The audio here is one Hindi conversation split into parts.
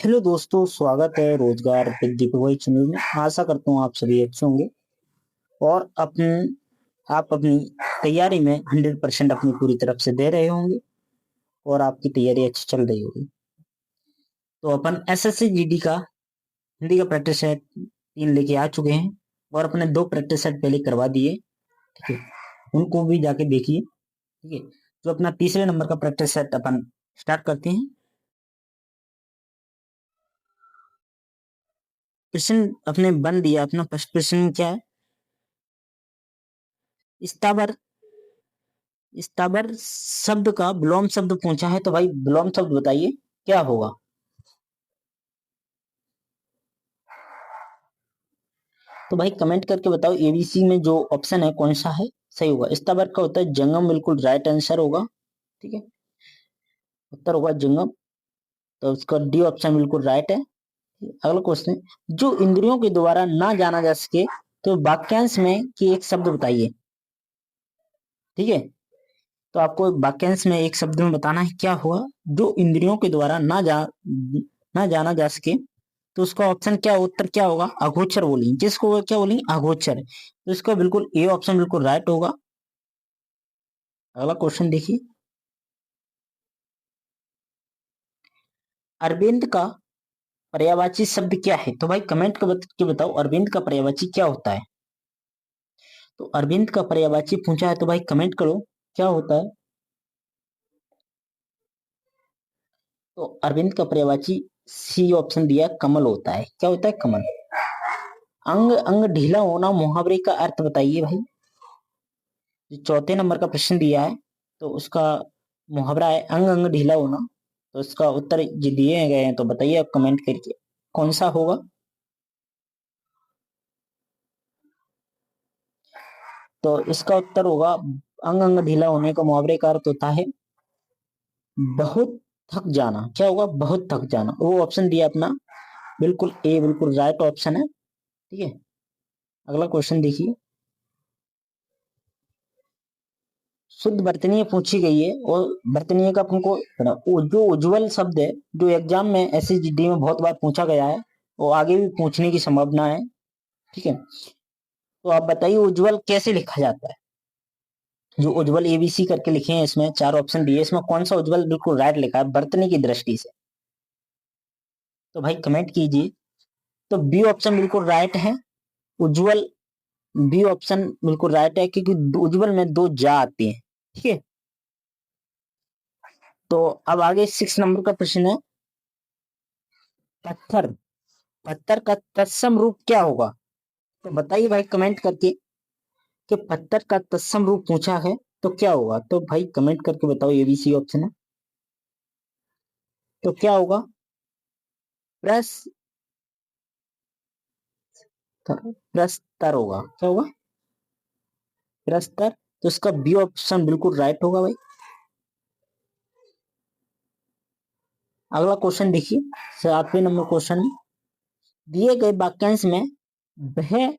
हेलो दोस्तों, स्वागत है रोजगार विद दीपक भाई चैनल में। आशा करता हूँ आप सभी अच्छे होंगे और आप अपनी तैयारी में 100% अपनी पूरी तरफ से दे रहे होंगे और आपकी तैयारी अच्छी चल रही होगी। तो अपन एसएससी जीडी का हिंदी का प्रैक्टिस सेट 3 लेके आ चुके हैं और अपने 2 प्रैक्टिस सेट पहले करवा दिए। ठीक है, उनको भी जाके देखिए। ठीक है, तो अपना तीसरे नंबर का प्रैक्टिस सेट अपन स्टार्ट करते हैं। प्रश्न अपने बन दिया। अपना फर्स्ट प्रश्न क्या है? स्थावर स्थावर शब्द का विलोम शब्द पूछा है, तो भाई विलोम शब्द बताइए क्या होगा। तो भाई कमेंट करके बताओ, एबीसी में जो ऑप्शन है कौन सा है सही होगा। स्थावर का होता है जंगम, बिल्कुल राइट आंसर होगा। ठीक है, उत्तर होगा जंगम, तो उसका डी ऑप्शन बिल्कुल राइट है। अगला क्वेश्चन, जो इंद्रियों के द्वारा ना जाना जा सके तो वाक्यांश में कि एक शब्द बताइए। ठीक है, तो आपको वाक्यांश में एक शब्द में बताना है क्या हुआ। जो इंद्रियों के द्वारा ना जाना जा सके, तो उसका ऑप्शन क्या, उत्तर क्या होगा, अगोचर बोलेंगे। जिसको क्या बोलेंगे, अगोचर। तो इसका बिल्कुल ए ऑप्शन बिल्कुल राइट होगा। अगला क्वेश्चन देखिए, अरविंद का पर्यायवाची शब्द क्या है। तो भाई कमेंट के बताओ अरविंद का पर्यायवाची क्या होता है। तो अरविंद का पर्यायवाची पूछा है, तो भाई कमेंट करो क्या होता है। तो अरविंद का पर्यायवाची सी ऑप्शन दिया, कमल होता है। क्या होता है, कमल। अंग अंग ढीला होना मुहावरे का अर्थ बताइए भाई। जो चौथे नंबर का प्रश्न दिया है, तो उसका मुहावरा है अंग अंग ढीला होना। तो इसका उत्तर जो दिए गए हैं, तो बताइए आप कमेंट करके कौन सा होगा। तो इसका उत्तर होगा अंग अंग ढीला होने का मुहावरे का अर्थ होता है बहुत थक जाना। क्या होगा, बहुत थक जाना। वो ऑप्शन दिया अपना बिल्कुल ए, बिल्कुल राइट ऑप्शन है। ठीक है, अगला क्वेश्चन देखिए, शुद्ध वर्तनीय पूछी गई है और वर्तनीय का हमको जो उज्जवल शब्द है, जो एग्जाम में एसएसजीडी में बहुत बार पूछा गया है, वो आगे भी पूछने की संभावना है। ठीक है, तो आप बताइए उज्जवल कैसे लिखा जाता है। जो उज्जवल एबीसी करके लिखे हैं, इसमें 4 ऑप्शन दिए, इसमें कौन सा उज्जवल बिल्कुल राइट लिखा है वर्तनी की दृष्टि से। तो भाई कमेंट कीजिए। तो बी ऑप्शन बिल्कुल राइट है, उज्जवल। बी ऑप्शन बिल्कुल राइट है, क्योंकि उज्जवल में 2 जा आती है। ठीक है, तो अब आगे 6 नंबर का प्रश्न है, पत्थर पत्थर का तत्सम रूप क्या होगा। तो बताइए भाई कमेंट करके कि पत्थर का तत्सम रूप पूछा है तो क्या होगा। तो भाई कमेंट करके बताओ, एबीसी ऑप्शन है, तो क्या होगा, प्रस प्रस्तर होगा। क्या होगा, प्रस्तर। तो इसका बी ऑप्शन बिल्कुल राइट होगा भाई। अगला क्वेश्चन देखिए, 7वें नंबर क्वेश्चन है, दिए गए वाक्यांश में भय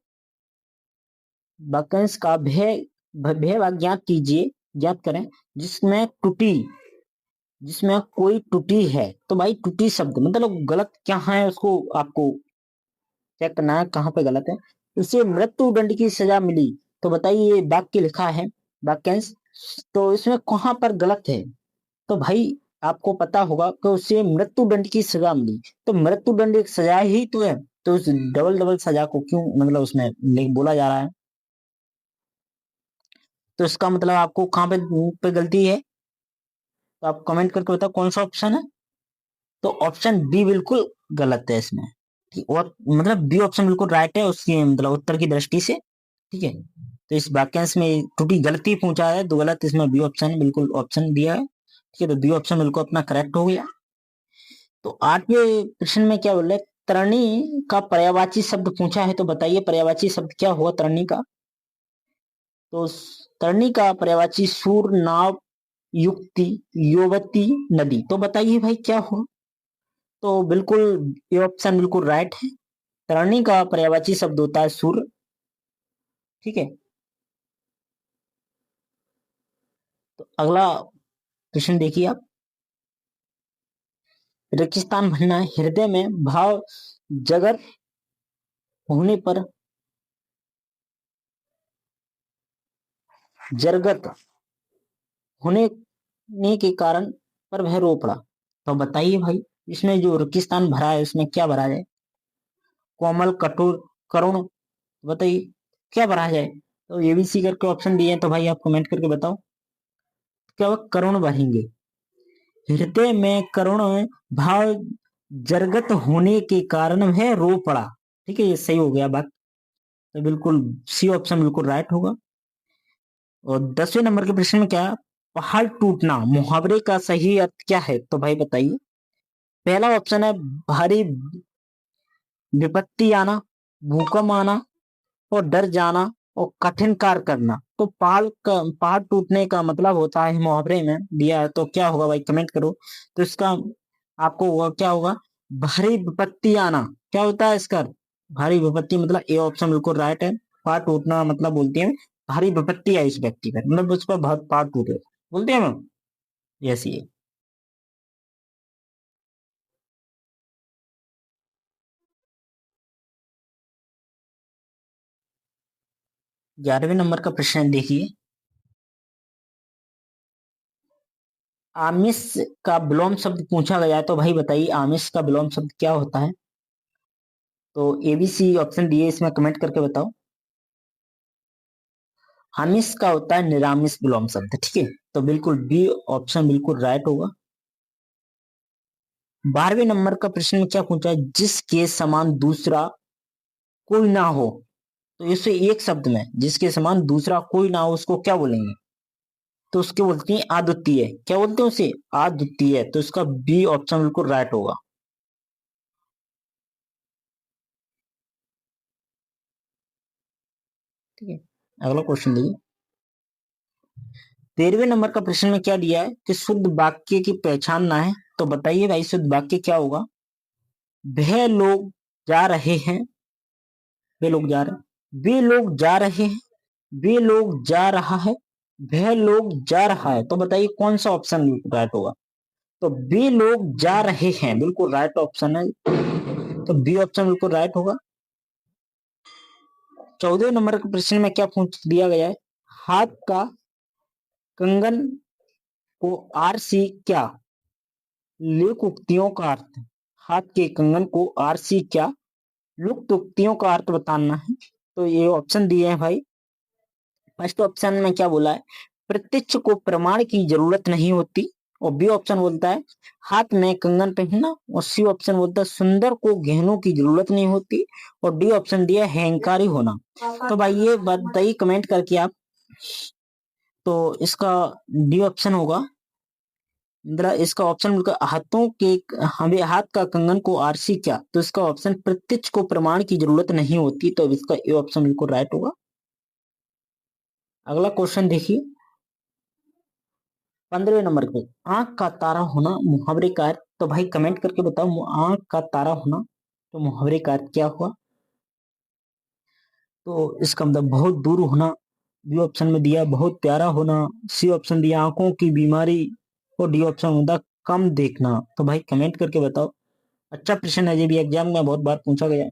वाक्यांश का भय भय वाक्य ज्ञात कीजिए, ज्ञात करें जिसमें कोई टूटी है। तो भाई टूटी शब्द मतलब गलत क्या है, उसको आपको चेक करना है कहाँ पे गलत है। उसे मृत्यु दंड की सजा मिली, तो बताइए ये वाक्य लिखा है वाक्यांश, तो इसमें कहाँ पर गलत है। तो भाई आपको पता होगा कि उसे मृत्यु दंड की सजा मिली, तो मृत्यु दंड एक सजा ही तो है, तो उस डबल डबल सजा को क्यों मतलब उसमें बोला जा रहा है। तो इसका मतलब आपको कहाँ पे गलती है, तो आप कमेंट करके बताओ कौन सा ऑप्शन है। तो ऑप्शन बी बिल्कुल गलत है इसमें। ठीक, और मतलब बी ऑप्शन बिल्कुल राइट है उसकी मतलब उत्तर की दृष्टि से। ठीक है, तो इस वाक्यांश में त्रुटि गलती पूछा है, तो गलत इसमें बी ऑप्शन बिल्कुल ऑप्शन दिया है। ठीक है, तो बी ऑप्शन बिल्कुल अपना करेक्ट हो गया। तो 8वें प्रश्न में क्या बोल रहे, तरणी का पर्यायवाची शब्द पूछा है, तो बताइए पर्यायवाची शब्द क्या हुआ तरणी का। तो तरणी का पर्यायवाची सूर, नाव, युक्ति, युवती, नदी। तो बताइए भाई क्या हुआ। तो बिल्कुल ये ऑप्शन बिल्कुल राइट है, तरणी का पर्यायवाची शब्द होता है सूर। ठीक है, तो अगला प्रश्न देखिए आप, रेगिस्तान भरना, हृदय में भाव जगर होने पर, जरगत होने के कारण पर वह रो पड़ा। तो बताइए भाई, इसमें जो रेगिस्तान भरा है उसमें क्या भरा जाए? कोमल, कठोर, करुण, बताइए क्या भरा जाए? तो एबीसी करके ऑप्शन दिए हैं, तो भाई आप कमेंट करके बताओ क्या वह करुण भरेंगे? हृदय में करुण भाव जरगत होने के कारण वह रो पड़ा। ठीक है, ये सही हो गया बात। तो बिल्कुल सी ऑप्शन बिल्कुल राइट होगा। और 10वें नंबर के प्रश्न में क्या, पहाड़ टूटना मुहावरे का सही अर्थ क्या है? तो भाई बताइए। पहला ऑप्शन है भारी विपत्ति आना, भूकंप आना, और डर जाना, और कठिन कार्य करना। तो पहाड़ टूटने का मतलब होता है, मुहावरे में दिया है, तो क्या होगा भाई कमेंट करो। तो इसका आपको होगा, क्या होगा? भारी विपत्ति आना। क्या होता है इसका? भारी विपत्ति मतलब ए ऑप्शन बिल्कुल राइट है। पहाड़ टूटना मतलब बोलते हैं भारी विपत्ति आई इस व्यक्ति पर, मतलब उस पर बहुत पहाड़ टूटे, बोलते हैं हम। यस ये 11वें नंबर का प्रश्न देखिए। आमिष का विलोम शब्द पूछा गया है, तो भाई बताइए आमिष का विलोम शब्द क्या होता है? तो एबीसी ऑप्शन दिए, इसमें कमेंट करके बताओ। आमिष का होता है निरामिष विलोम शब्द। ठीक है, तो बिल्कुल बी ऑप्शन बिल्कुल राइट होगा। 12वें नंबर का प्रश्न में क्या पूछा है, जिसके समान दूसरा कोई ना हो? तो इसे एक शब्द में जिसके समान दूसरा कोई ना हो उसको क्या बोलेंगे? तो उसके बोलते हैं अद्वितीय। क्या बोलते हैं उसे? अद्वितीय। तो इसका बी ऑप्शन बिल्कुल राइट होगा। ठीक है, अगला क्वेश्चन देखिए। 13वें नंबर का प्रश्न में क्या दिया है कि शुद्ध वाक्य की पहचान ना है? तो बताइए भाई शुद्ध वाक्य क्या होगा? वह लोग जा रहे हैं, वे लोग जा रहे हैं, वे लोग जा रहे हैं, वे लोग जा रहा है, वह लोग जा रहा है। तो बताइए कौन सा ऑप्शन राइट होगा? तो वे लोग जा रहे हैं बिल्कुल राइट ऑप्शन है, तो बी ऑप्शन बिल्कुल राइट होगा। 14वें नंबर के प्रश्न में क्या पूछ दिया गया है, हाथ का कंगन को आरसी क्या? लोक उक्तियों का अर्थ। हाथ के कंगन को आरसी क्या? लुप्त उक्तियों का अर्थ बताना है। तो ये ऑप्शन दिए हैं भाई। फर्स्ट ऑप्शन में क्या बोला है, प्रत्यक्ष को प्रमाण की जरूरत नहीं होती। और बी ऑप्शन बोलता है हाथ में कंगन पहनना। और सी ऑप्शन बोलता है सुंदर को गहनों की जरूरत नहीं होती। और डी ऑप्शन दिया है अहंकारी होना। तो भाई ये बताइए कमेंट करके आप। तो इसका डी ऑप्शन होगा, मतलब इसका ऑप्शन बिल्कुल हाथों के, हमें हाथ का कंगन को आरसी क्या? तो इसका ऑप्शन प्रत्यक्ष को प्रमाण की जरूरत नहीं होती। तो इसका ए ऑप्शन बिल्कुल राइट होगा। अगला क्वेश्चन देखिए। 15वें नंबर पे, आंख का तारा होना मुहावरे का अर्थ। तो भाई कमेंट करके बताओ आंख का तारा होना तो मुहावरे का अर्थ क्या हुआ? तो इसका मतलब बहुत दूर होना, बी ऑप्शन में दिया बहुत प्यारा होना, सी ऑप्शन दिया आंखों की बीमारी, और डी ऑप्शन होता कम देखना। तो भाई कमेंट करके बताओ। अच्छा प्रश्न है, ये भी एग्जाम में बहुत बार पूछा गया है।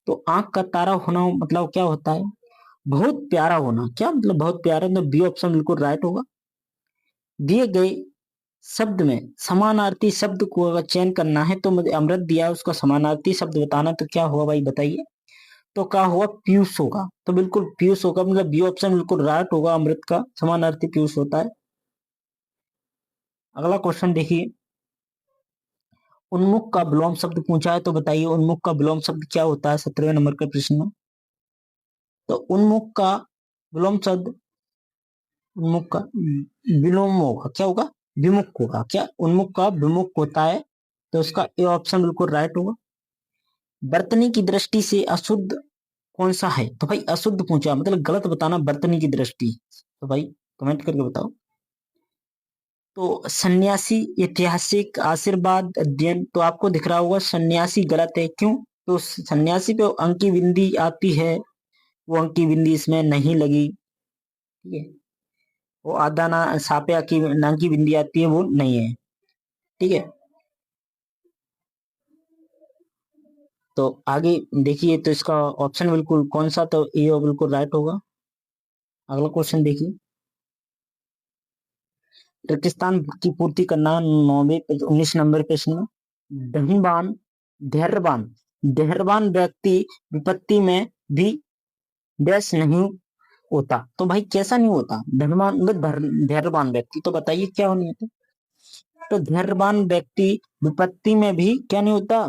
तो आंख का तारा होना मतलब क्या होता है? बहुत प्यारा होना। क्या मतलब बहुत प्यारा? तो बी ऑप्शन बिल्कुल राइट होगा। दिए गए शब्द में समानार्थी शब्द को अगर चयन करना है, तो मुझे अमृत दिया है उसका समानार्थी शब्द बताना, तो क्या होगा भाई बताइए? तो क्या होगा? पीयूष होगा। तो बिल्कुल पीयूष होगा, मतलब बी ऑप्शन बिल्कुल राइट होगा, अमृत का समानार्थी पीयूष होता है। अगला क्वेश्चन देखिए। उन्मुख का विलोम शब्द पूछा है, तो बताइए उन्मुख का विलोम शब्द क्या होता है? 17वें नंबर के प्रश्न में। तो उन्मुख का विलोम शब्द, उन्मुख का विलोम होगा, क्या होगा? विमुख होगा। क्या उन्मुख का विमुख होता है? तो उसका ए ऑप्शन बिल्कुल राइट होगा। बर्तनी की दृष्टि से अशुद्ध कौन सा है? तो भाई अशुद्ध पूछा, मतलब गलत बताना बर्तनी की दृष्टि। तो भाई कमेंट करके बताओ। तो सन्यासी, ऐतिहासिक, आशीर्वाद, अध्ययन। तो आपको दिख रहा होगा सन्यासी गलत है। क्यों? तो सन्यासी पे अंकी बिंदी आती है, वो अंकी बिंदी इसमें नहीं लगी। ठीक है, वो आदाना सापे की नाकी बिंदी आती है, वो नहीं है। ठीक है, तो आगे देखिए, तो इसका ऑप्शन बिल्कुल कौन सा, तो ए बिल्कुल राइट होगा। अगला क्वेश्चन देखिए, रेगिस्तान की पूर्ति करना 19 नंबर प्रश्न में। धनवान धैर्यवान धैर्यवान व्यक्ति विपत्ति में भी डैश नहीं होता। तो भाई कैसा नहीं होता धनवान मतलब धैर्यवान व्यक्ति, तो बताइए क्या नहीं होता। तो धैर्यवान व्यक्ति विपत्ति में भी क्या नहीं होता,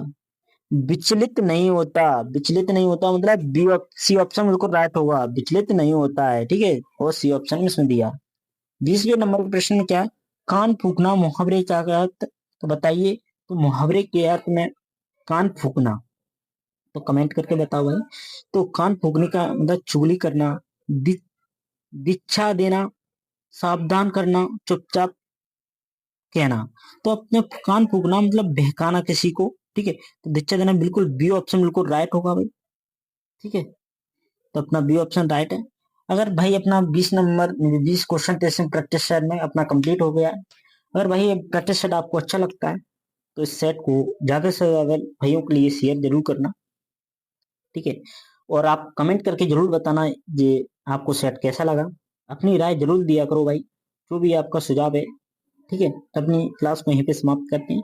विचलित नहीं होता। विचलित नहीं होता मतलब बी सी ऑप्शन बिल्कुल राइट होगा, विचलित नहीं होता है, ठीक है, और सी ऑप्शन में इसमें दिया। 20वें नंबर का प्रश्न क्या है, कान फूकना मुहावरे का अर्थ, तो बताइए। तो मुहावरे के अर्थ में कान फूकना, तो कमेंट करके बताओ भाई। तो कान फूकने का मतलब चुगली करना, दीक्षा देना, सावधान करना, चुपचाप कहना। तो अपने कान फूकना मतलब बहकाना किसी को, ठीक है, तो दीक्षा देना बिल्कुल बी ऑप्शन बिल्कुल राइट होगा भाई, ठीक है, तो अपना बी ऑप्शन राइट है। अगर भाई अपना 20 क्वेश्चन टेस्ट प्रैक्टिस सेट में अपना कंप्लीट हो गया है। अगर भाई ये प्रैक्टिस सेट आपको अच्छा लगता है तो इस सेट को ज्यादा से ज्यादा भाइयों के लिए शेयर जरूर करना, ठीक है, और आप कमेंट करके जरूर बताना ये आपको सेट कैसा लगा। अपनी राय जरूर दिया करो भाई, जो भी आपका सुझाव है, ठीक है। अपनी क्लास को यहीं पे समाप्त करते हैं।